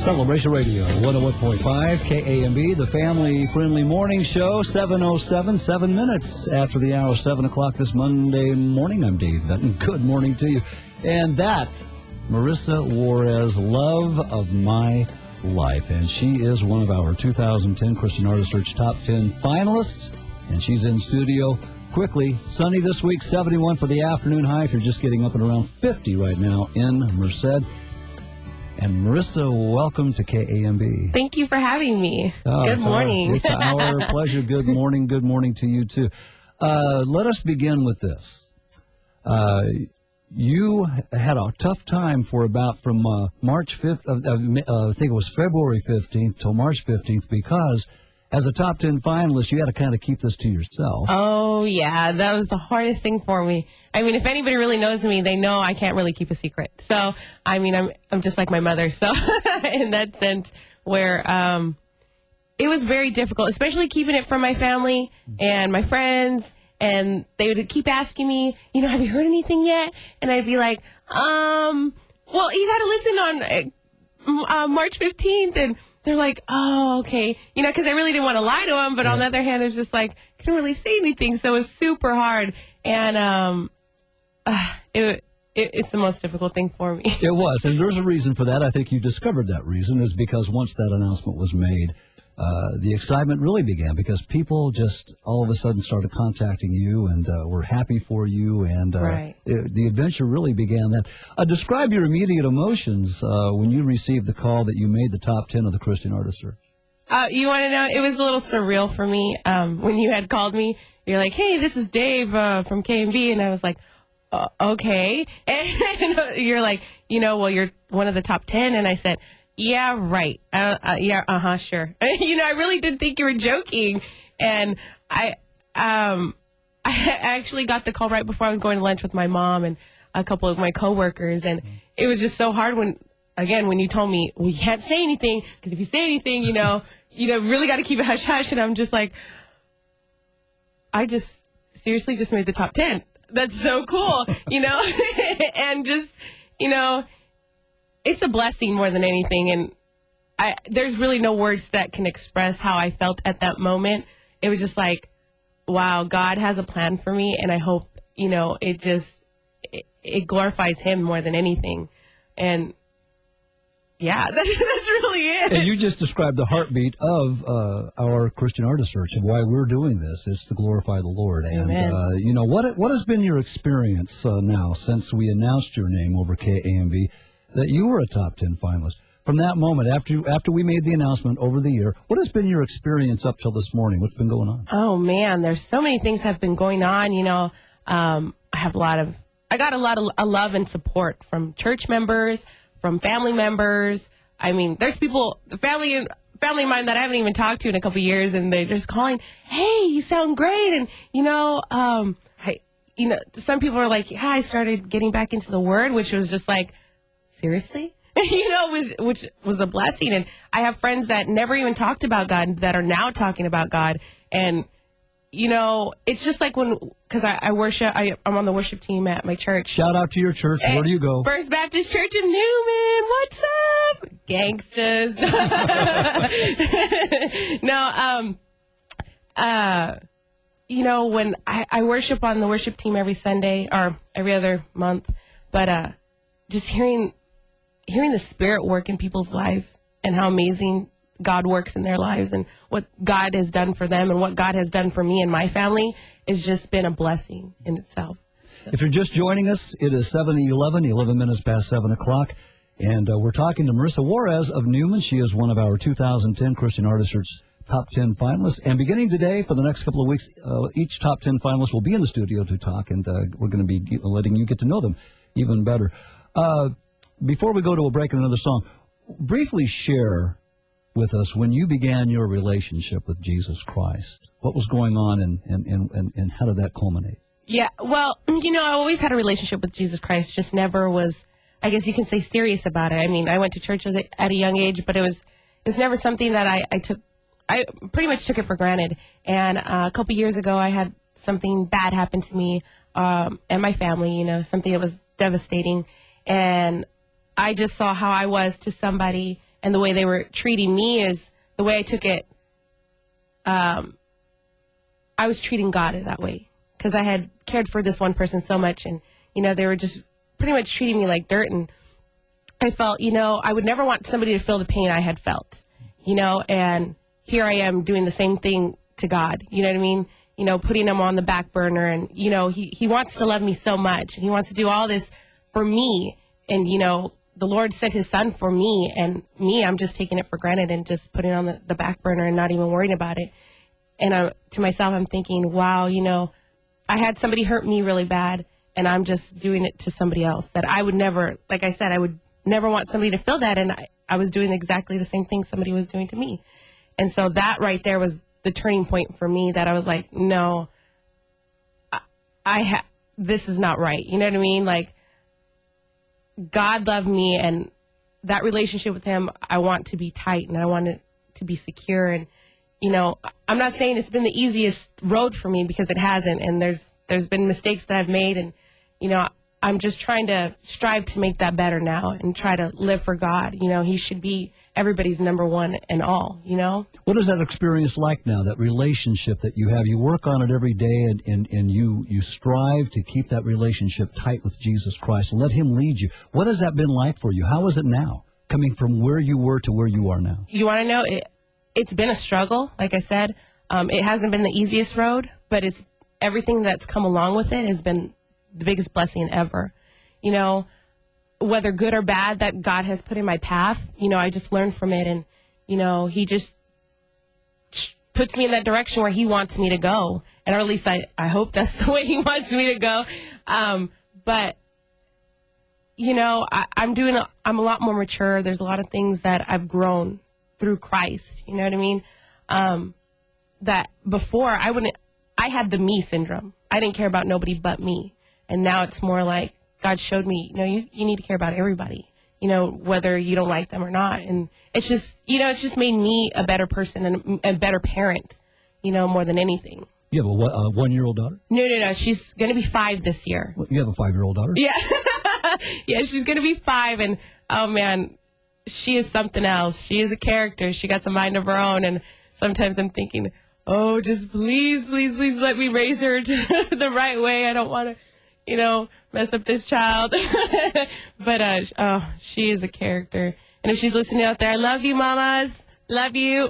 Celebration Radio, 101.5 KAMB, the family-friendly morning show, 7:07, 7 minutes after the hour, 7 o'clock this Monday morning. I'm Dave Benton. Good morning to you. And that's Marissa Juarez, love of my life. And she is one of our 2010 Christian Artist Search Top 10 finalists. And she's in studio quickly. Sunny this week, 71 for the afternoon high. If you're just getting up and around 50 right now in Merced. And Marissa, welcome to KAMB. Thank you for having me. Good morning. It's our pleasure. Good morning. Good morning to you, too. Let us begin with this. You had a tough time from March 5th, I think it was February 15th till March 15th, because as a top 10 finalist, you had to kind of keep this to yourself. Oh, yeah. That was the hardest thing for me. I mean, if anybody really knows me, they know I can't really keep a secret. So, I mean, I'm just like my mother. So, in that sense, where it was very difficult, especially keeping it from my family and my friends. And they would keep asking me, have you heard anything yet? And I'd be like, well, you got to listen on March 15th. And they're like, oh, okay. Because I really didn't want to lie to them. But on the other hand, it's just like, I couldn't really say anything. So it was super hard. And it's the most difficult thing for me. It was. And there's a reason for that. I think you discovered that reason is because once that announcement was made, the excitement really began because people just all of a sudden started contacting you and were happy for you. And the adventure really began then. Describe your immediate emotions when you received the call that you made the top 10 of the Christian Artist Search. You want to know? It was a little surreal for me when you had called me. You're like, hey, this is Dave from KMB. And I was like, okay. And you're like, well, you're one of the top 10. And I said, yeah, right. Sure. I really did think you were joking. And I actually got the call right before I was going to lunch with my mom and a couple of my coworkers. And it was just so hard when you told me, well, you can't say anything because if you say anything, really got to keep it hush hush. And I'm just like, I just seriously just made the top 10. That's so cool, and just, it's a blessing more than anything. And there's really no words that can express how I felt at that moment. It was just like, wow, God has a plan for me. And I hope, it glorifies him more than anything. And yeah, that's really it. And you just described the heartbeat of our Christian Artist Search and why we're doing this is to glorify the Lord. Amen. And, what has been your experience now since we announced your name over KAMB that you were a top 10 finalist? From that moment, after we made the announcement over the year, what has been your experience up till this morning? What's been going on? Oh, man, there's so many things have been going on. I got a lot of love and support from church members, from family members. I mean, there's people, family of mine that I haven't even talked to in a couple of years, and they're just calling, hey, you sound great. And, some people are like, yeah, I started getting back into the Word, which was just like, seriously? Which was a blessing. And I have friends that never even talked about God that are now talking about God. And, it's just like because I worship, I'm on the worship team at my church. Shout out to your church. Where do you go? First Baptist Church in Newman. What's up? Gangsters. When I worship on the worship team every Sunday or every other month, but just hearing the Spirit work in people's lives and how amazing God works in their lives and what God has done for them and what God has done for me and my family has just been a blessing in itself. So. If you're just joining us, it is 7:11, 11 minutes past 7 o'clock, and we're talking to Marissa Juarez of Newman. She is one of our 2010 Christian Artist Search top 10 finalists. And beginning today, for the next couple of weeks, each top 10 finalist will be in the studio to talk, and we're going to be letting you get to know them even better. Before we go to a break and another song, briefly share with us when you began your relationship with Jesus Christ. What was going on and how did that culminate? Yeah, well, I always had a relationship with Jesus Christ, just never was, I guess you can say, serious about it. I mean, I went to church at a young age, but it was never something that I took. I pretty much took it for granted. And a couple years ago, I had something bad happen to me and my family, something that was devastating. And I just saw how I was to somebody and the way they were treating me is the way I took it. I was treating God in that way because I had cared for this one person so much, and, you know, they were just pretty much treating me like dirt. And I felt, you know, I would never want somebody to feel the pain I had felt, you know, and here I am doing the same thing to God, you know what I mean? You know, putting him on the back burner, and, you know, he wants to love me so much, and he wants to do all this for me. And, you know, the Lord sent his son for me, and I'm just taking it for granted and just putting it on the back burner and not even worrying about it. And to myself, I'm thinking, wow, you know, I had somebody hurt me really bad, and I'm just doing it to somebody else that I would never, like I said, I would never want somebody to feel that. And I was doing exactly the same thing somebody was doing to me. And so that right there was the turning point for me, that I was like, no, this is not right. You know what I mean? Like, God loved me, and that relationship with him, I want to be tight, and I want it to be secure. And, you know, I'm not saying it's been the easiest road for me, because it hasn't. And there's been mistakes that I've made, and, you know, I'm just trying to strive to make that better now and try to live for God. You know, he should be everybody's number one and all, you know? What is that experience like now, that relationship that you have? You work on it every day, and you strive to keep that relationship tight with Jesus Christ and let him lead you. What has that been like for you? How is it now, coming from where you were to where you are now? You want to know, it's been a struggle, like I said. It hasn't been the easiest road, but it's everything that's come along with it has been the biggest blessing ever. You know, whether good or bad that God has put in my path, you know, I just learned from it. And, you know, he just puts me in that direction where he wants me to go. And or at least I hope that's the way he wants me to go. But, you know, I'm a lot more mature. There's a lot of things that I've grown through Christ. You know what I mean? That before I had the me syndrome. I didn't care about nobody but me. And now it's more like God showed me, you know, you need to care about everybody, you know, whether you don't like them or not. And it's just, you know, it's just made me a better person and a better parent, you know, more than anything. You have a 1-year-old daughter? No. She's going to be 5 this year. You have a 5-year-old daughter? Yeah. Yeah, she's going to be 5. And, oh, man, she is something else. She is a character. She got some mind of her own. And sometimes I'm thinking, oh, just please let me raise her to the right way. I don't want to, you know, mess up this child. But, she is a character. And if she's listening out there, I love you, mamas. Love you.